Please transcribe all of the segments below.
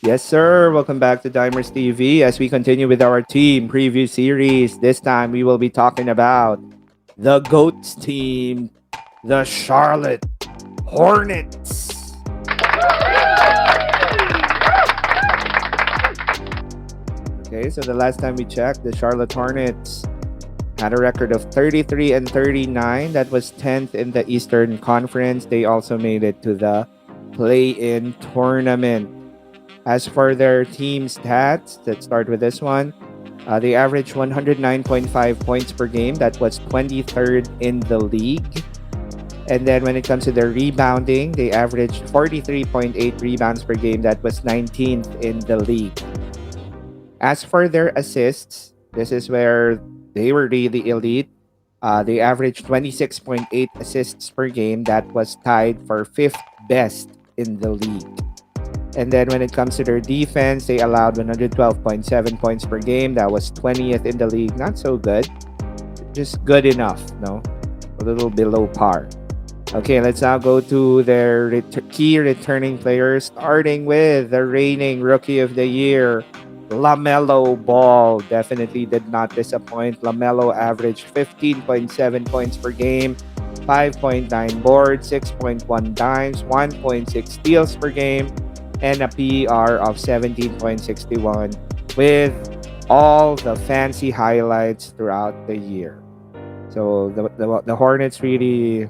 Yes, sir. Welcome back to Dimers TV as we continue with our team preview series. This time we will be talking about the GOATS team, the Charlotte Hornets. Okay, so the last time we checked, the Charlotte Hornets had a record of 33 and 39. That was 10th in the Eastern Conference. They also made it to the play-in tournament. As for their team stats, let's start with this one. They averaged 109.5 points per game. That was 23rd in the league. And then when it comes to their rebounding, they averaged 43.8 rebounds per game. That was 19th in the league. As for their assists, this is where they were really elite. They averaged 26.8 assists per game. That was tied for fifth best in the league. And then when it comes to their defense, they allowed 112.7 points per game. That was 20th in the league. Not so good. Just good enough, no? A little below par. Okay, let's now go to their key returning players, starting with the reigning Rookie of the Year, LaMelo Ball. Definitely did not disappoint. LaMelo averaged 15.7 points per game, 5.9 boards, 6.1 dimes, 1.6 steals per game, and a PER of 17.61 with all the fancy highlights throughout the year. So the Hornets really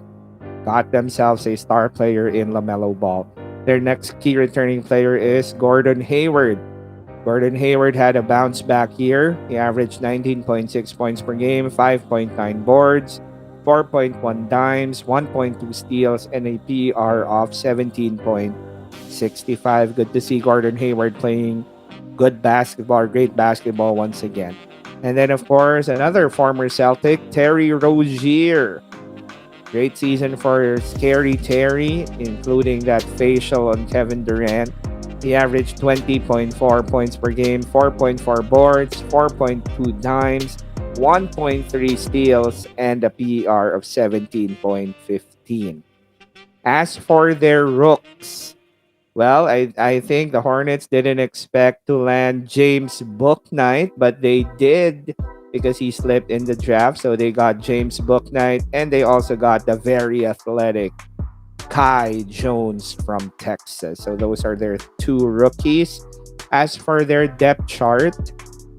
got themselves a star player in LaMelo Ball. Their next key returning player is Gordon Hayward. Gordon Hayward had a bounce back year. He averaged 19.6 points per game, 5.9 boards, 4.1 dimes, 1.2 steals, and a PER of 17.65. Good to see Gordon Hayward playing good basketball, great basketball once again. And then, of course, another former Celtic, Terry Rozier. Great season for Scary Terry, including that facial on Kevin Durant. He averaged 20.4 points per game, 4.4 boards, 4.2 dimes, 1.3 steals, and a PER of 17.15. As for their rooks, well, I think the Hornets didn't expect to land James Bouknight, but they did because he slipped in the draft. So they got James Bouknight, and they also got the very athletic Kai Jones from Texas. So those are their two rookies. As for their depth chart,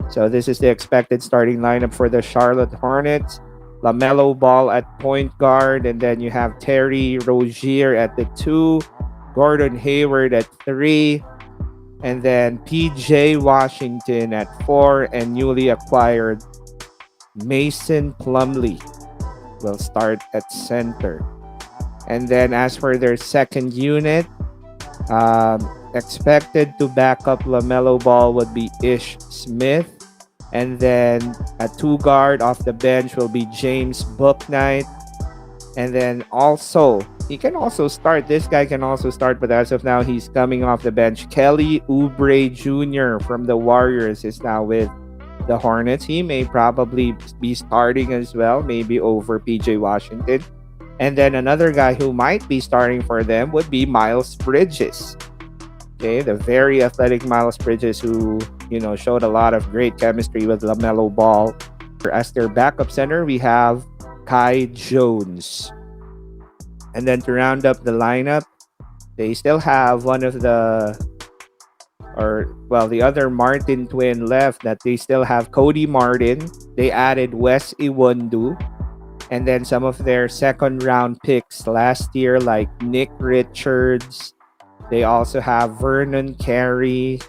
so this is the expected starting lineup for the Charlotte Hornets. LaMelo Ball at point guard, and then you have Terry Rozier at the 2, Gordon Hayward at 3, and then PJ Washington at 4, and newly acquired Mason Plumlee will start at center. And then as for their second unit, expected to back up LaMelo Ball would be Ish Smith. And then a 2 guard off the bench will be James Bouknight. And then also, he can also start. This guy can also start, but as of now, he's coming off the bench. Kelly Oubre Jr. from the Warriors is now with the Hornets. He may probably be starting as well, maybe over PJ Washington. And then another guy who might be starting for them would be Miles Bridges. Okay, the very athletic Miles Bridges who, showed a lot of great chemistry with LaMelo Ball. As their backup center, we have Kai Jones. And then to round up the lineup, they still have the other Martin twin left that they still have Cody Martin. They added Wes Iwundu. And then some of their second round picks last year, like Nick Richards. They also have Vernon Carey,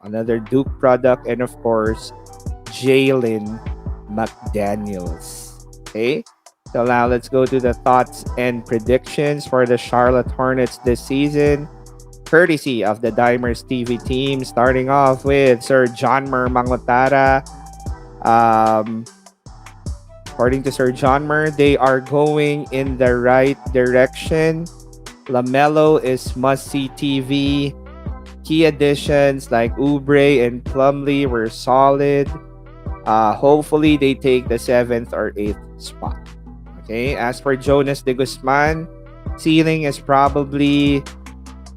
another Duke product, and of course, Jalen McDaniels. Okay, so now let's go to the thoughts and predictions for the Charlotte Hornets this season, courtesy of the Dimers TV team, starting off with Sir Johnmer Mangotara. According to Sir Johnmer, they are going in the right direction. LaMelo is must-see TV. Key additions like Oubre and Plumlee were solid. Hopefully, they take the 7th or 8th spot. Okay, as for Jonas de Guzman, ceiling is probably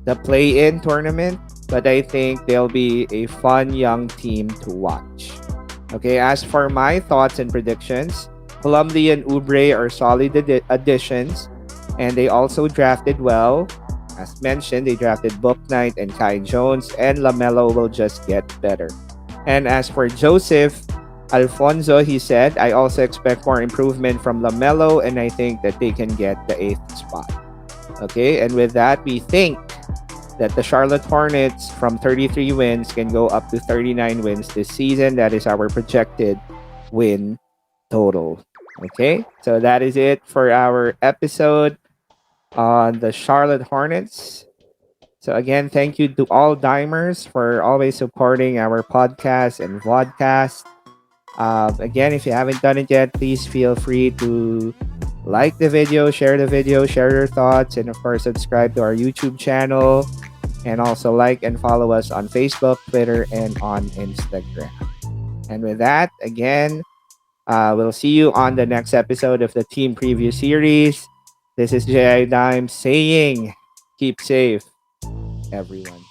the play-in tournament. but I think they'll be a fun young team to watch. Okay, as for my thoughts and predictions, Plumlee and Oubre are solid additions, and they also drafted well. As mentioned, they drafted Book Knight and Kai Jones, and LaMelo will just get better. And as for Joseph Alfonso, he said, I also expect more improvement from LaMelo, and I think that they can get the eighth spot. Okay, and with that, we think that the Charlotte Hornets from 33 wins can go up to 39 wins this season. That is our projected win total. Okay, so that is it for our episode on the Charlotte Hornets. So again, thank you to all Dimers for always supporting our podcast and vodcast. Again, if you haven't done it yet, please feel free to like the video, share your thoughts, and of course, subscribe to our YouTube channel. And also like and follow us on Facebook, Twitter, and on Instagram. And with that, again, we'll see you on the next episode of the Team Preview Series. This is J.I. Dime saying, keep safe, everyone.